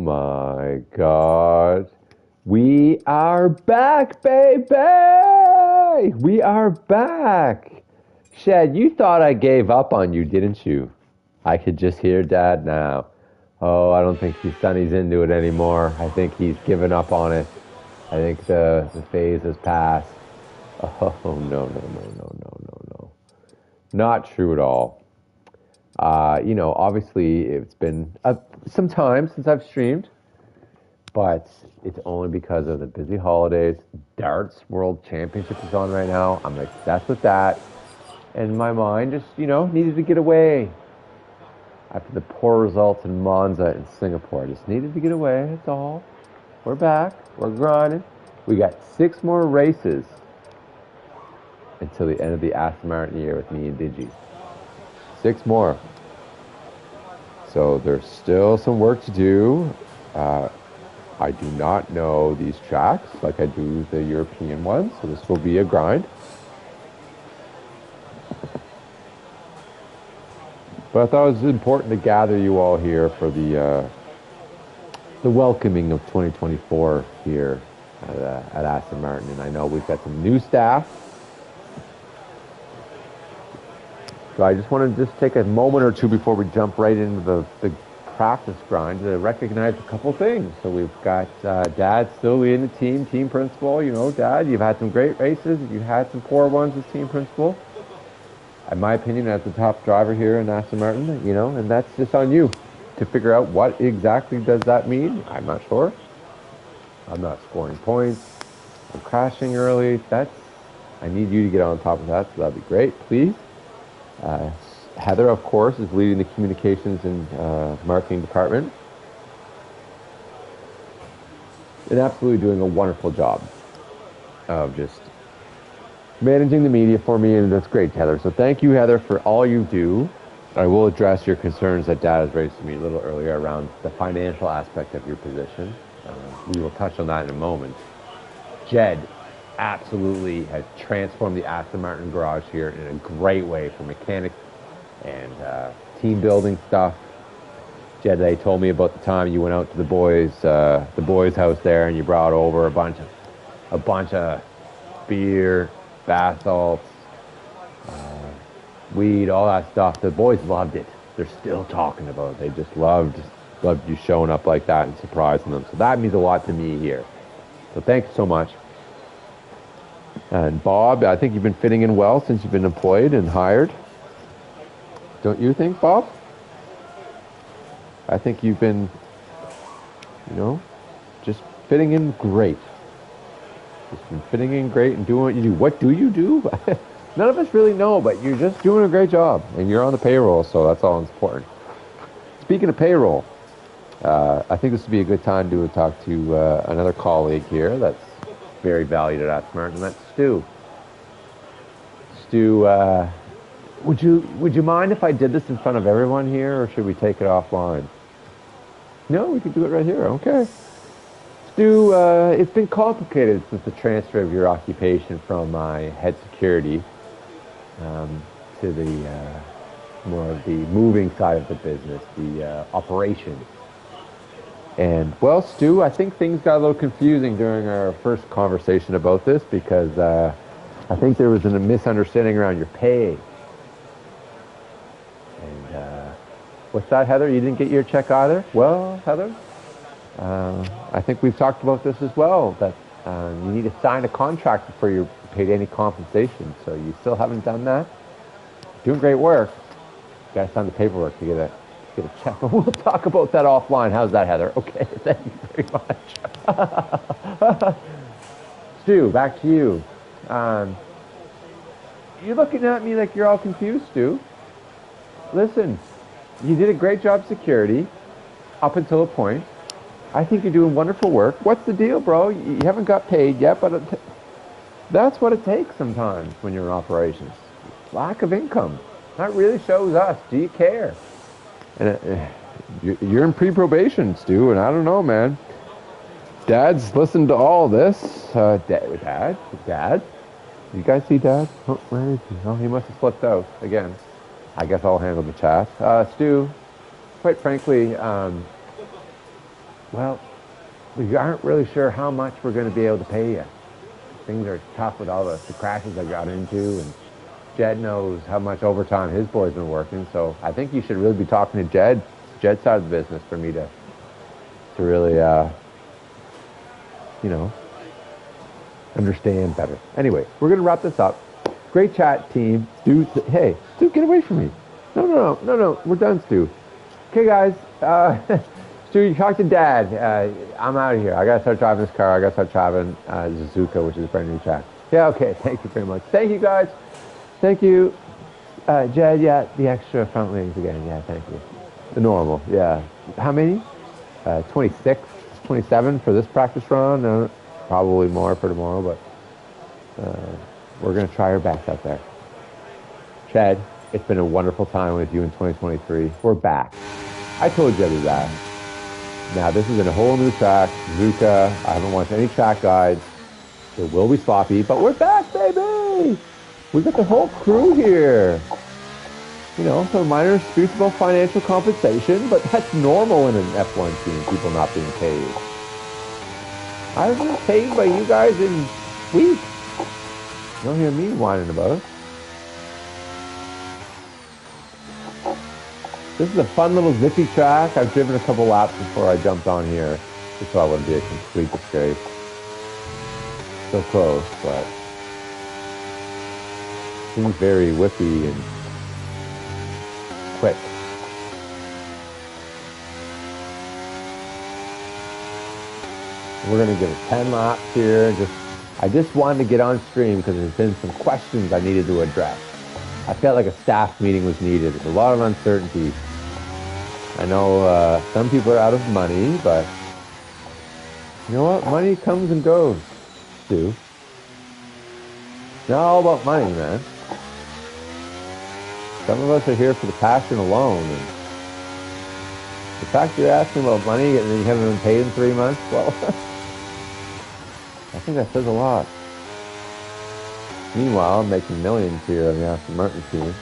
my God. We are back, baby! We are back! Shed, you thought I gave up on you, didn't you? I could just hear Dad now. Oh, I don't think Sonny's into it anymore. I think he's given up on it. I think the phase has passed. Oh, no. Not true at all. Obviously it's been some time since I've streamed, but it's only because of the busy holidays. Darts World Championship is on right now. I'm obsessed with that. And my mind just, needed to get away. After the poor results in Monza and Singapore, I just needed to get away, that's all. We're back, we're grinding. We got 6 more races until the end of the Aston Martin year with me and Digi. 6 more. So there's still some work to do. I do not know these tracks like I do the European ones, so this will be a grind. But I thought it was important to gather you all here for the welcoming of 2024 here at Aston Martin. And I know we've got some new staff. So I just want to just take a moment or two before we jump right into the practice grind to recognize a couple things. So we've got Dad still in the team principal. Dad, you've had some great races. You've had some poor ones as team principal. In my opinion, as the top driver here in Aston Martin, and that's just on you to figure out what exactly does that mean. I'm not sure. I'm not scoring points. I'm crashing early. I need you to get on top of that, so that'd be great, please. Heather, of course, is leading the communications and marketing department. And absolutely doing a wonderful job of just managing the media for me, and that's great, Heather. So thank you, Heather, for all you do. I will address your concerns that Dad has raised to me a little earlier around the financial aspect of your position. We will touch on that in a moment. Jed absolutely has transformed the Aston Martin garage here in a great way for mechanics and team building stuff. Jed, they told me about the time you went out to the boys' house there, and you brought over a bunch of beer, bath salts, weed, all that stuff. The boys loved it. They're still talking about it. They just loved you showing up like that and surprising them. So that means a lot to me here. So thanks so much. And Bob, I think you've been fitting in well since you've been employed and hired. Don't you think, Bob? I think you've been, just fitting in great. Just been fitting in great and doing what you do. What do you do? None of us really know, but you're just doing a great job. And you're on the payroll, so that's all that's important. Speaking of payroll, I think this would be a good time to talk to another colleague here that's very valued at Aston Martin, and that's Stu. Stu, would you mind if I did this in front of everyone here, or should we take it offline? No, we can do it right here. Okay. Stu, it's been complicated since the transfer of your occupation from my head security to the more of the moving side of the business, the operations. And, well, Stu, I think things got a little confusing during our first conversation about this because I think there was a misunderstanding around your pay. And what's that, Heather? You didn't get your check either? Well, Heather, I think we've talked about this as well, that you need to sign a contract before you're paid any compensation. So you still haven't done that? Doing great work. You got to sign the paperwork to get a check. We'll talk about that offline. How's that, Heather? Okay, thank you very much. Stu, back to you. You're looking at me like you're all confused, Stu. Listen, you did a great job security up until a point. I think you're doing wonderful work. What's the deal, bro? You haven't got paid yet, but that's what it takes sometimes when you're in operations. Lack of income. That really shows us. Do you care? And you're in pre-probation, Stu, and I don't know, man. Dad's listened to all this. Dad? You guys see Dad? Oh, where is he? Oh, he must have slipped out again. I guess I'll handle the chat. Stu, quite frankly, Well, we aren't really sure how much we're going to be able to pay you. Things are tough with all the crashes I got into, and Jed knows how much overtime his boy's been working. So I think you should really be talking to Jed's side of the business for me to really, you know, understand better. Anyway, we're going to wrap this up. Great chat, team. Stu, hey, Stu, get away from me. No. We're done, Stu. Okay, guys. Stu, you talk to Dad. I'm out of here. I got to start driving this car. I got to start driving Sazuka, which is a brand new chat. Yeah, okay. Thank you very much. Thank you, guys. Thank you. Jed, yeah, the extra front wings again. Yeah, thank you. The normal, yeah. How many? 26, 27 for this practice run. Probably more for tomorrow, but we're going to try our best out there. Chad, it's been a wonderful time with you in 2023. We're back. I told you that. Now, this is in a whole new track. Sazuka. I haven't watched any track guides. It will be sloppy, but we're back, baby! We got the whole crew here. You know, some minor disputes about financial compensation, but that's normal in an F1 team, people not being paid. I haven't been paid by you guys in weeks. You don't hear me whining about it. This is a fun little zippy track. I've driven a couple laps before I jumped on here, just so I wouldn't be a complete disgrace. So close, but seems very whippy and quick. We're gonna give it 10 laps here. I just wanted to get on stream because there's been some questions I needed to address. I felt like a staff meeting was needed. There's a lot of uncertainty. I know some people are out of money, but you know what? Money comes and goes, Stu. It's not all about money, man. Some of us are here for the passion alone. And the fact you're asking about money and you haven't been paid in 3 months, well, I think that says a lot. Meanwhile, I'm making millions here on the Aston Martin team.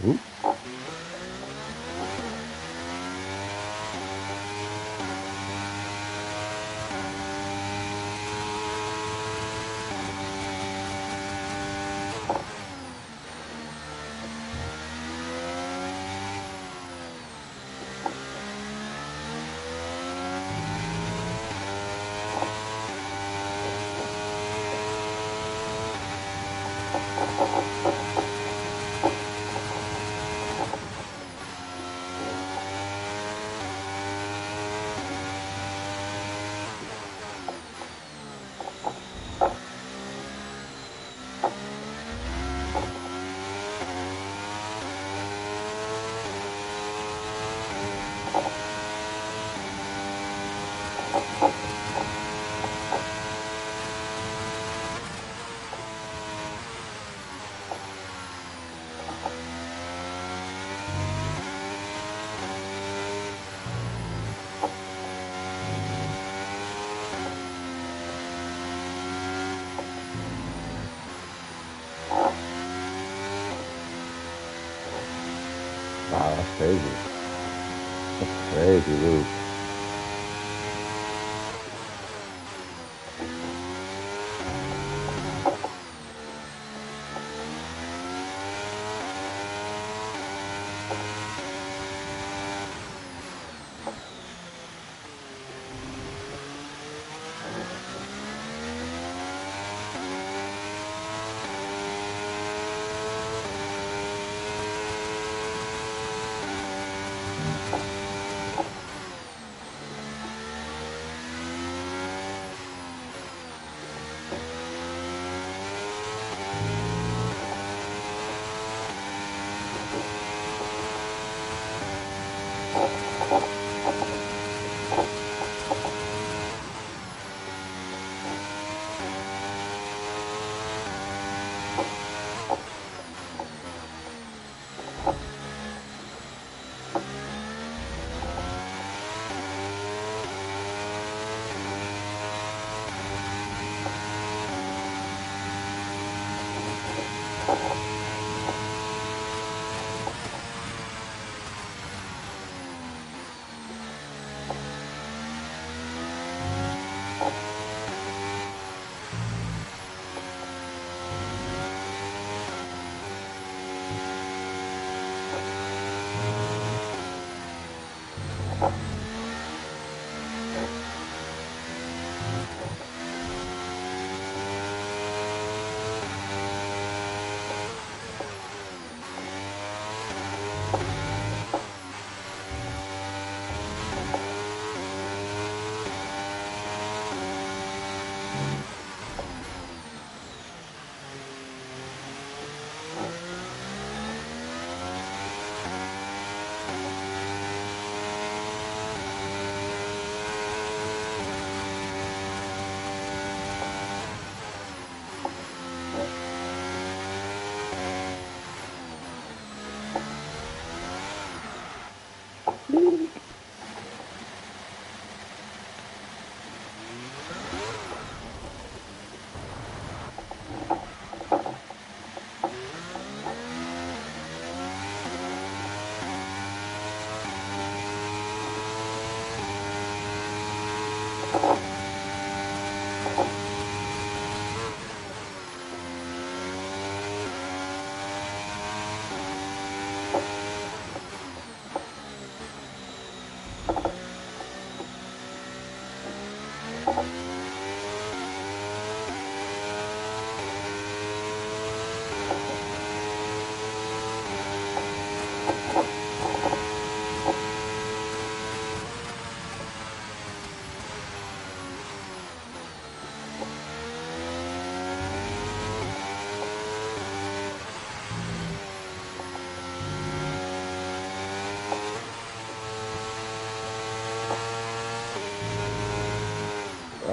Ooh. Wow, that's crazy. Crazy loop.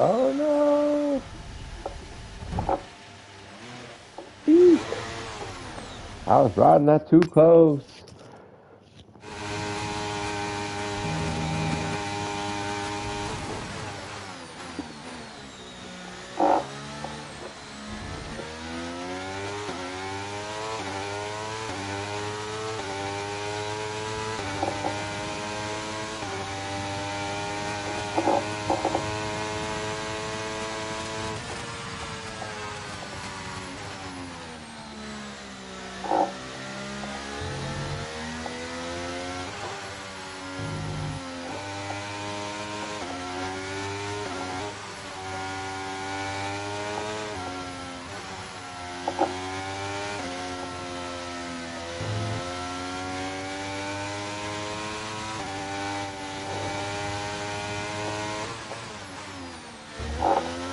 Oh no! Eek. I was riding that too close.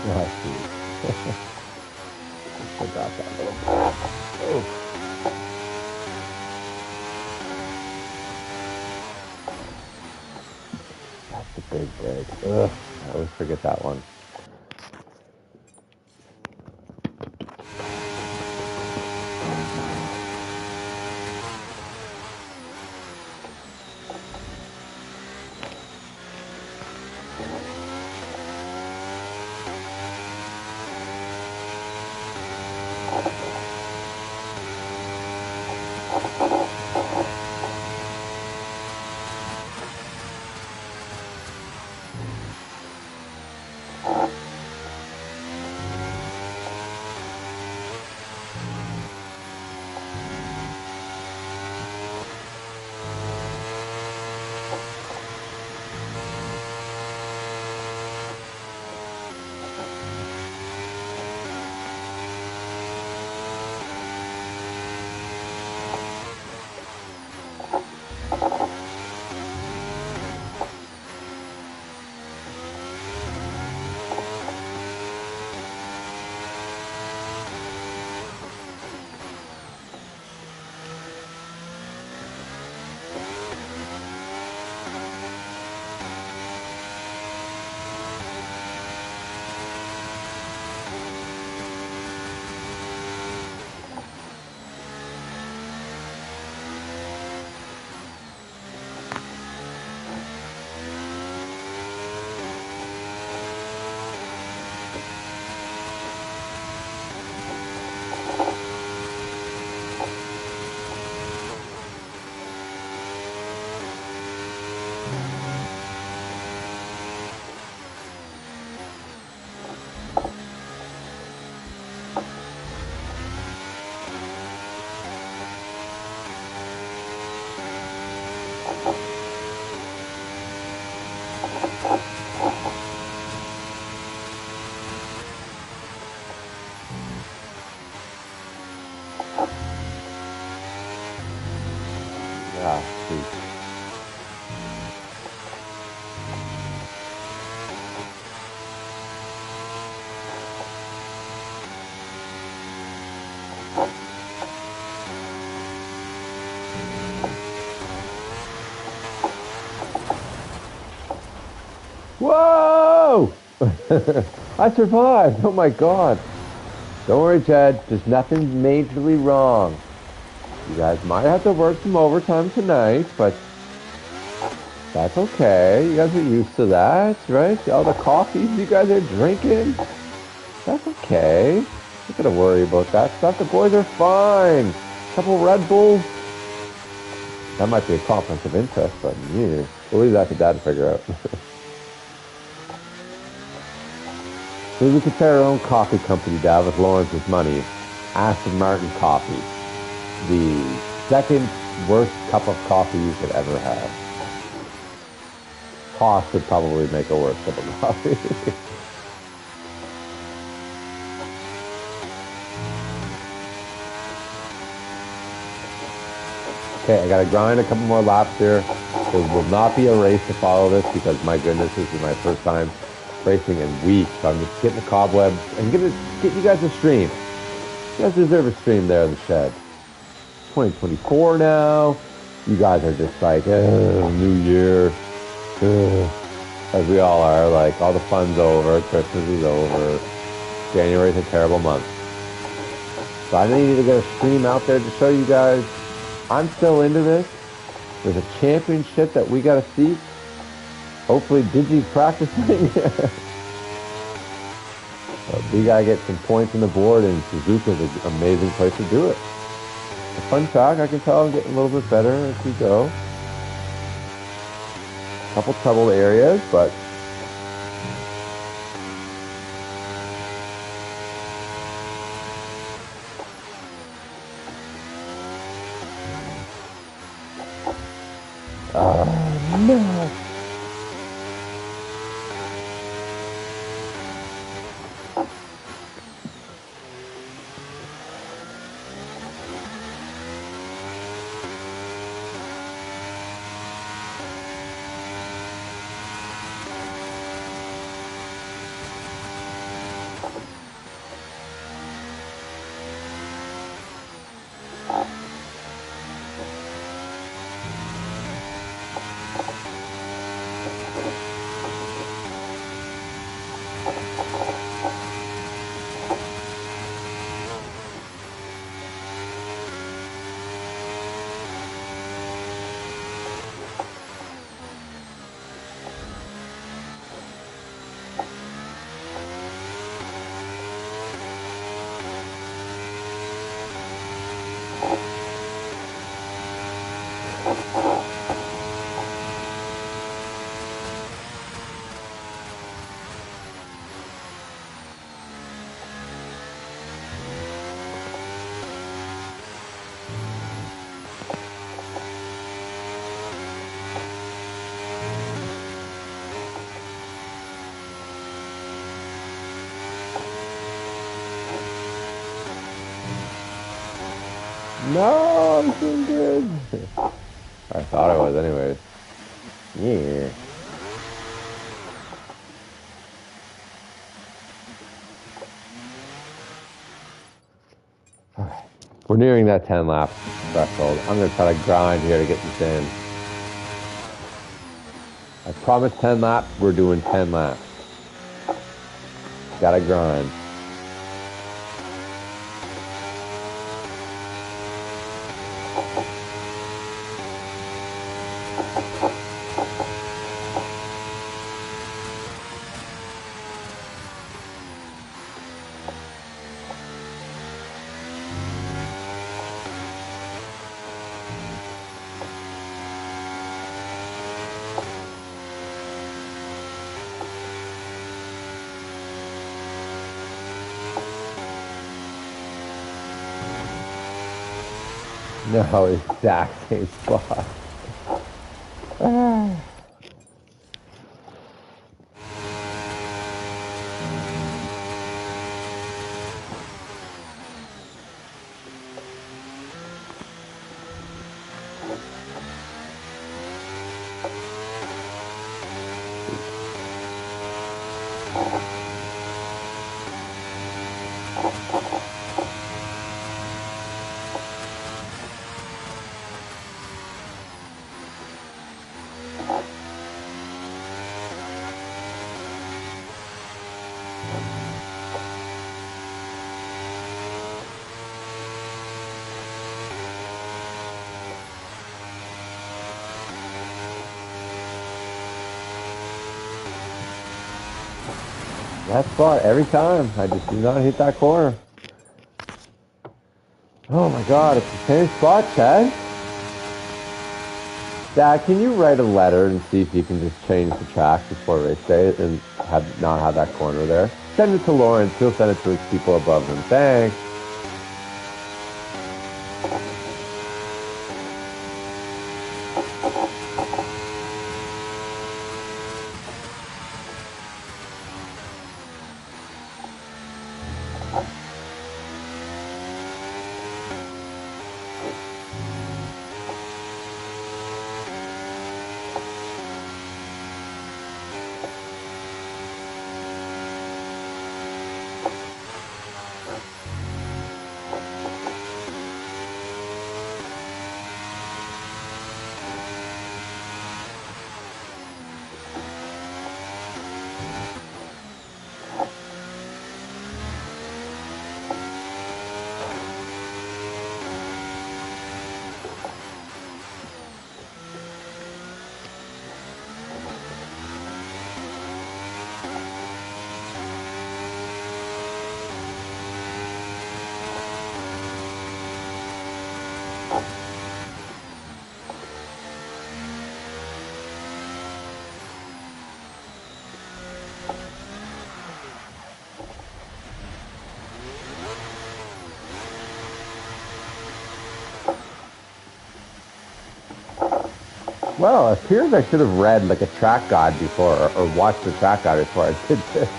Oh, shoot. Forgot that little part. Oh, that's the big break. Ugh, I always forget that one. Ah, sweet. Whoa! I survived. Oh my God. Don't worry, Jed. There's nothing majorly wrong. You guys might have to work some overtime tonight, but that's okay. You guys are used to that, right? All the coffees you guys are drinking. That's okay. Not gonna worry about that stuff. The boys are fine. Couple Red Bulls. That might be a conflict of interest, but yeah, we'll leave that to Dad to figure out. Maybe we could start our own coffee company, Dad, with Lawrence's money. Aston Martin Coffee. The second worst cup of coffee you could ever have. Toss would probably make a worse cup of coffee. Okay, I gotta grind a couple more laps here. There will not be a race to follow this because my goodness, this is my first time racing in weeks. So I'm just getting the cobwebs and get you guys a stream. You guys deserve a stream there in the shed. 2024 now. You guys are just like, new year. As we all are, like all the fun's over, Christmas is over. January's a terrible month. So I need to get a stream out there to show you guys I'm still into this. There's a championship that we gotta see. Hopefully Digi's practicing. We gotta get some points on the board, and Sazuka's an amazing place to do it. A fun track, I can tell I'm getting a little bit better as we go. A couple troubled areas, but no. No, I'm doing good. I thought I was anyways. Yeah. Alright. We're nearing that 10 lap threshold. I'm gonna try to grind here to get this in. I promised 10 laps, we're doing 10 laps. Gotta grind. No, exact same spot. That spot every time. I just do not hit that corner. Oh my god, it's the same spot, Chad. Dad, can you write a letter and see if you can just change the track before race day and not have that corner there? Send it to Lawrence. He'll send it to his people above him. Thanks. Well, it appears I should have read like a track guide before, or watched the track guide before I did this.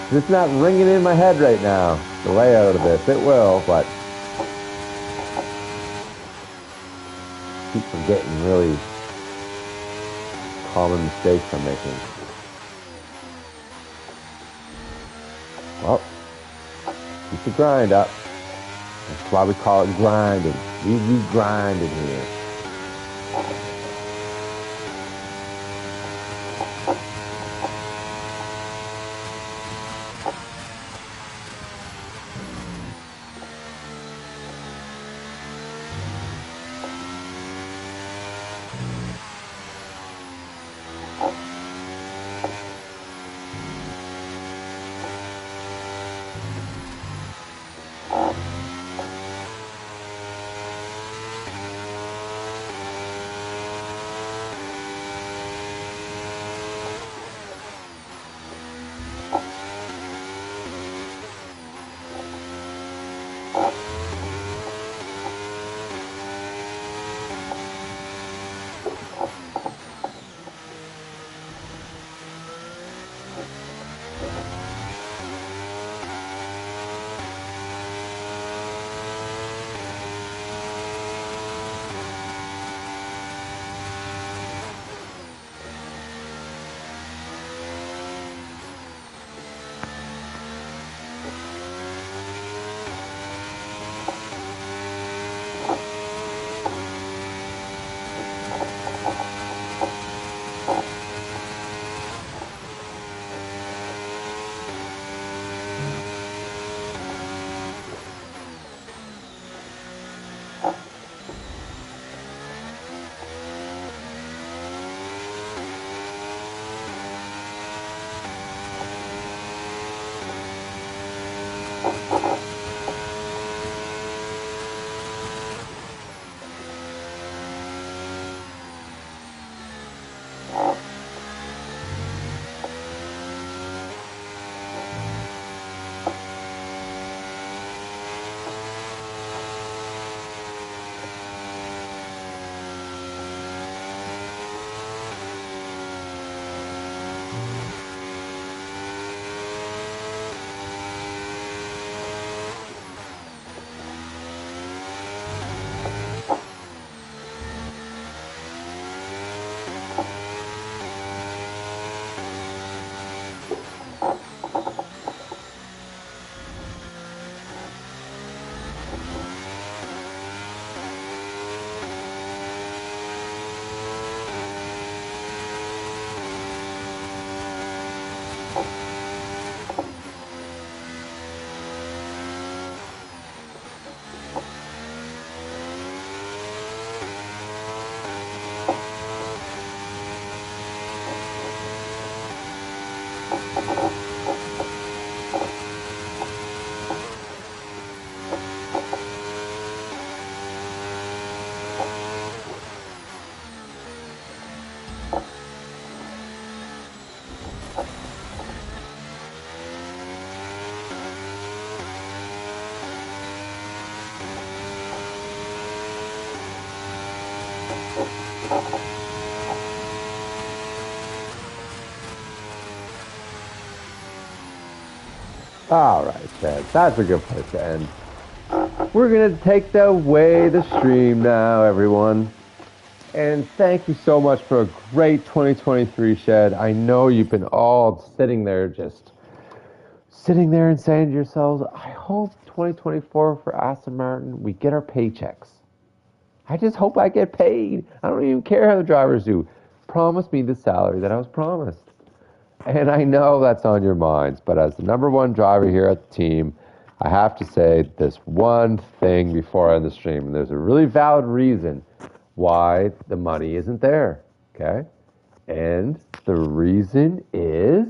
It's just not ringing in my head right now, the layout of this. It will, but keep forgetting really common mistakes I'm making. Well, keep the grind up. That's why we call it grinding. We grinding here. All right, Chad. That's a good place to end. We're going to take away the stream now, everyone. And thank you so much for a great 2023, Shed. I know you've been all sitting there and saying to yourselves, I hope 2024 for Aston Martin, we get our paychecks. I just hope I get paid. I don't even care how the drivers do. Promise me the salary that I was promised. And I know that's on your minds, but as the number one driver here at the team, I have to say this one thing before I end the stream. And there's a really valid reason why the money isn't there, okay? And the reason is